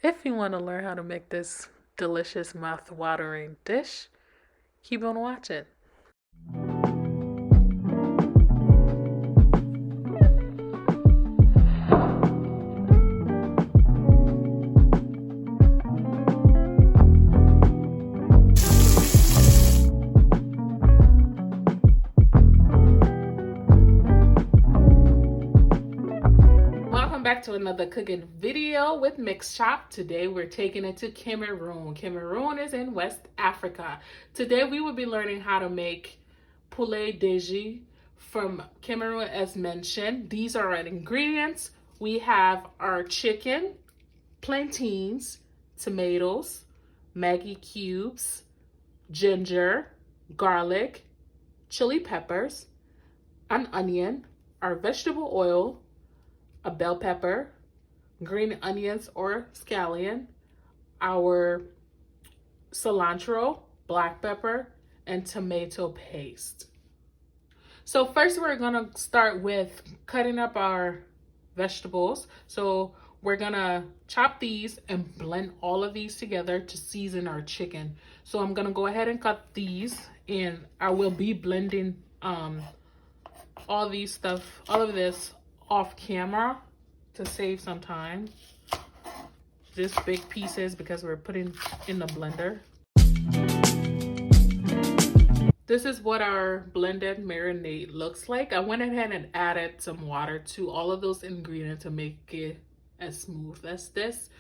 If you want to learn how to make this delicious mouth-watering dish, keep on watching. Back to another cooking video with Mix Chop. Today we're taking it to Cameroon. Cameroon is in West Africa. Today we will be learning how to make Poulet Directeur from Cameroon as mentioned. These are our ingredients. We have our chicken, plantains, tomatoes, Maggie cubes, ginger, garlic, chili peppers, an onion, our vegetable oil, a bell pepper, green onions or scallion, our cilantro, black pepper, and tomato paste. So first we're gonna start with cutting up our vegetables. So we're gonna chop these and blend all of these together to season our chicken. So I'm gonna go ahead and cut these, and I will be blending all of this off camera to save some time. Just big pieces because we're putting in the blender. This is what our blended marinade looks like. I went ahead and added some water to all of those ingredients to make it as smooth as this.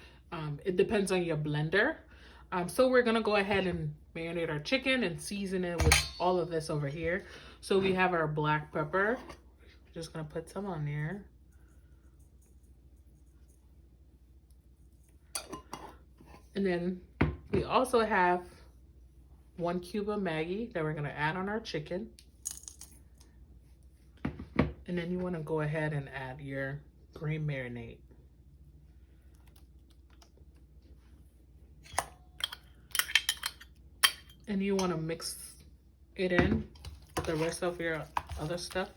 It depends on your blender. So we're gonna go ahead and marinate our chicken and season it with all of this over here. So we have our black pepper. Just gonna put some on there. And then we also have 1 cube of Maggie that we're gonna add on our chicken. And then you wanna go ahead and add your green marinade. And you wanna mix it in with the rest of your other stuff.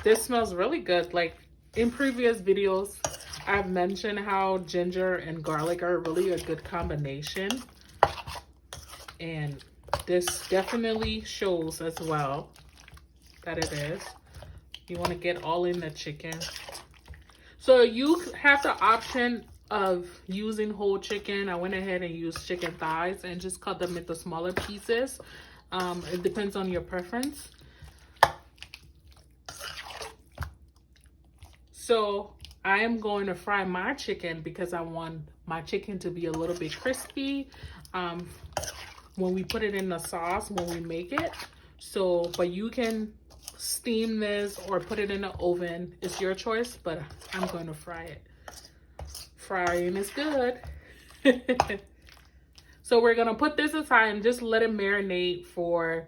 This smells really good. Like in previous videos, I've mentioned how ginger and garlic are really a good combination. And this definitely shows as well that it is. You want to get all in the chicken. So you have the option of using whole chicken. I went ahead and used chicken thighs and just cut them into smaller pieces. It depends on your preference. So I am going to fry my chicken because I want my chicken to be a little bit crispy when we put it in the sauce, when we make it. So, but you can steam this or put it in the oven. It's your choice, but I'm going to fry it. Frying is good. So we're gonna put this aside and just let it marinate for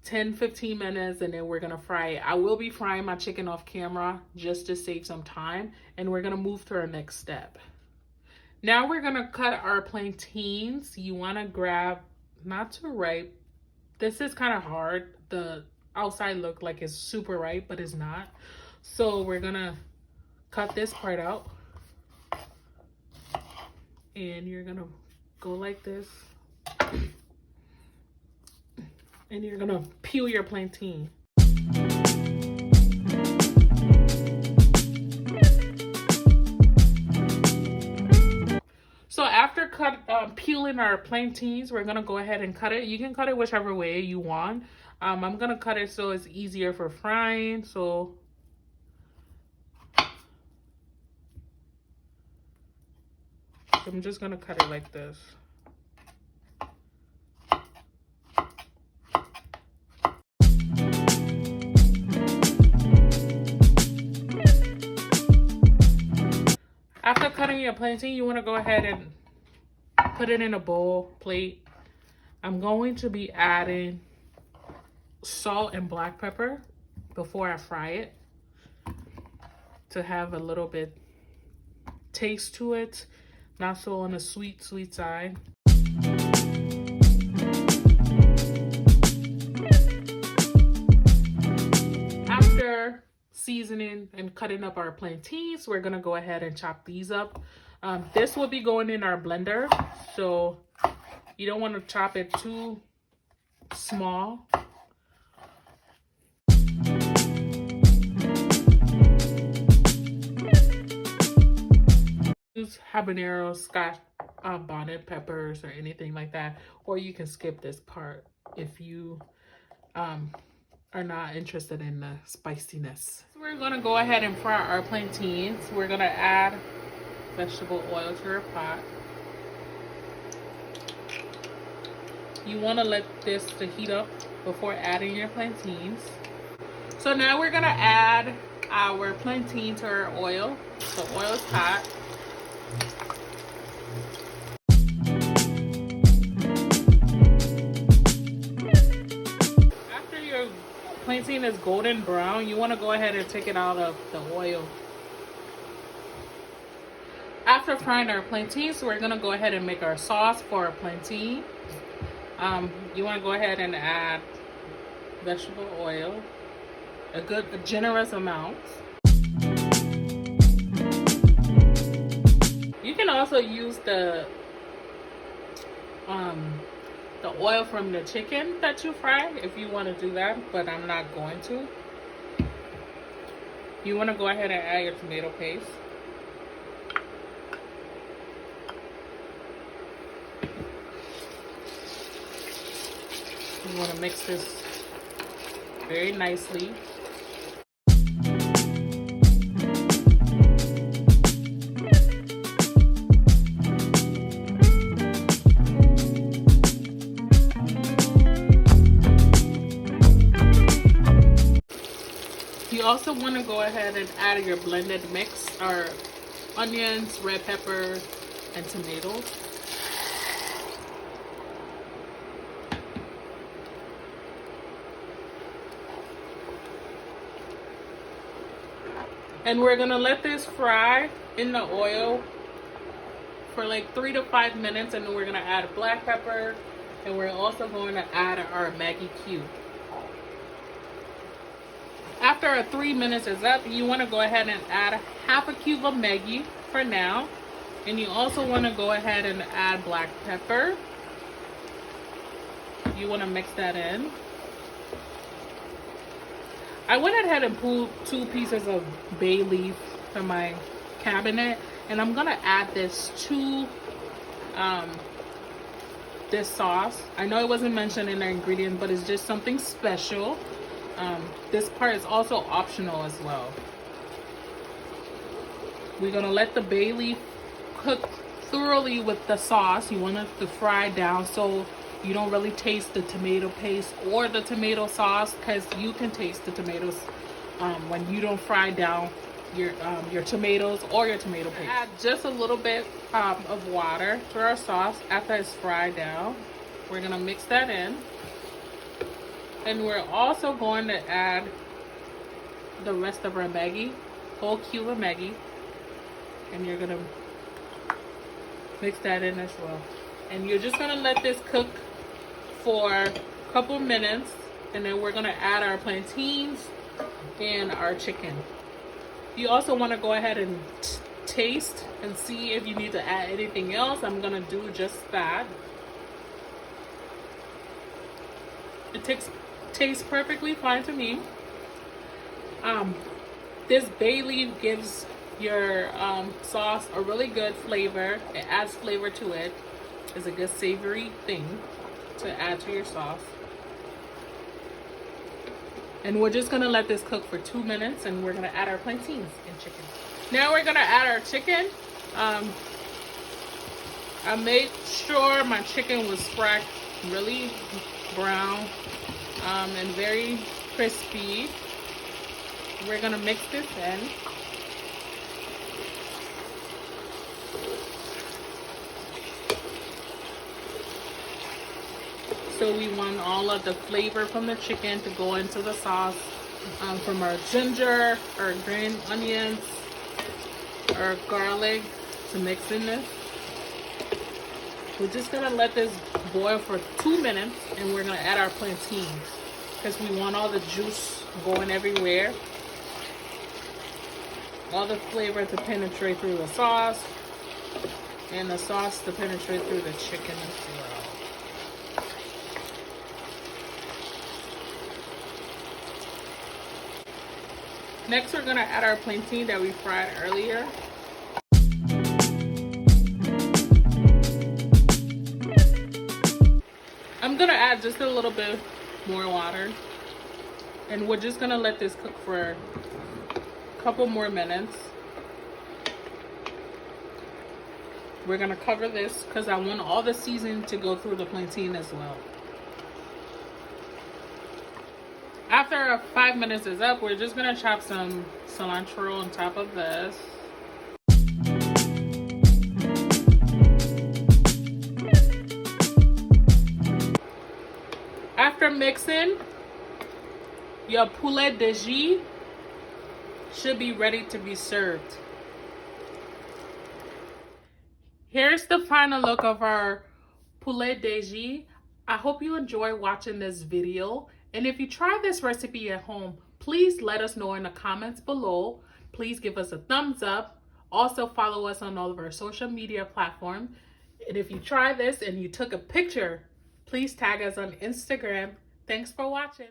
10-15 minutes, and then we're gonna fry it. I will be frying my chicken off camera just to save some time, and we're gonna move to our next step. Now we're gonna cut our plantains. You wanna grab, not too ripe. This is kind of hard. The outside look like it's super ripe, but it's not. So we're gonna cut this part out, and you're gonna go like this. And you're gonna peel your plantain. So after peeling our plantains, we're gonna go ahead and cut it. You can cut it whichever way you want. I'm gonna cut it so it's easier for frying. So I'm just gonna cut it like this. After cutting your plantain, you want to go ahead and put it in a bowl, plate. I'm going to be adding salt and black pepper before I fry it to have a little bit taste to it, not so on the sweet side. seasoning and cutting up our plantains, we're gonna go ahead and chop these up. This will be going in our blender, so you don't want to chop it too small. Use habanero, Scotch bonnet peppers, or anything like that, or you can skip this part if you are not interested in the spiciness. So we're gonna go ahead and fry our plantains. We're gonna add vegetable oil to our pot. You want to let this to heat up before adding your plantains. So now we're gonna add our plantain to our oil. The oil is hot. After your plantain is golden brown, you want to go ahead and take it out of the oil. After frying our plantains, we're gonna go ahead and make our sauce for our plantain. You want to go ahead and add vegetable oil, a generous amount. You can also use the oil from the chicken that you fry if you want to do that, but I'm not going to. You want to go ahead and add your tomato paste. You want to mix this very nicely. You also want to go ahead and add your blended mix, or onions, red pepper, and tomatoes. And we're gonna let this fry in the oil for like 3 to 5 minutes, and then we're gonna add black pepper, and we're also going to add our Maggie cube. After our 3 minutes is up, you want to go ahead and add half a cube of Maggie for now, and you also want to go ahead and add black pepper. You want to mix that in. I went ahead and pulled 2 pieces of bay leaf from my cabinet, and I'm gonna add this to this sauce. I know it wasn't mentioned in the ingredients, but it's just something special. This part is also optional as well. We're gonna let the bay leaf cook thoroughly with the sauce. You want it to fry down so you don't really taste the tomato paste or the tomato sauce, because you can taste the tomatoes when you don't fry down your tomatoes or your tomato paste. Add just a little bit of water to our sauce after it's fried down. We're gonna mix that in, and we're also going to add the rest of our Maggie, whole cube of Maggie, and you're gonna mix that in as well. And you're just gonna let this cook for a couple minutes, and then we're gonna add our plantains and our chicken. You also want to go ahead and taste and see if you need to add anything else. I'm gonna do just that. It tastes perfectly fine to me. This bay leaf gives your sauce a really good flavor. It adds flavor to it. It's a good savory thing to add to your sauce. And we're just gonna let this cook for 2 minutes, and we're gonna add our plantains and chicken. Now we're gonna add our chicken. I made sure my chicken was fried really brown and very crispy. We're gonna mix this in. So we want all of the flavor from the chicken to go into the sauce, from our ginger, our green onions, our garlic to mix in this. We're just gonna let this boil for 2 minutes, and we're gonna add our plantains because we want all the juice going everywhere. all the flavor to penetrate through the sauce, and the sauce to penetrate through the chicken as well. Next, we're gonna add our plantain that we fried earlier. I'm gonna add just a little bit more water, and we're just gonna let this cook for a couple more minutes. We're gonna cover this because I want all the seasoning to go through the plantain as well. After 5 minutes is up, we're just gonna chop some cilantro on top of this. After mixing, your poulet directeur should be ready to be served. Here's the final look of our poulet directeur. I hope you enjoy watching this video. And if you try this recipe at home, please let us know in the comments below. Please give us a thumbs up. Also follow us on all of our social media platforms. And if you try this and you took a picture, please tag us on Instagram. Thanks for watching.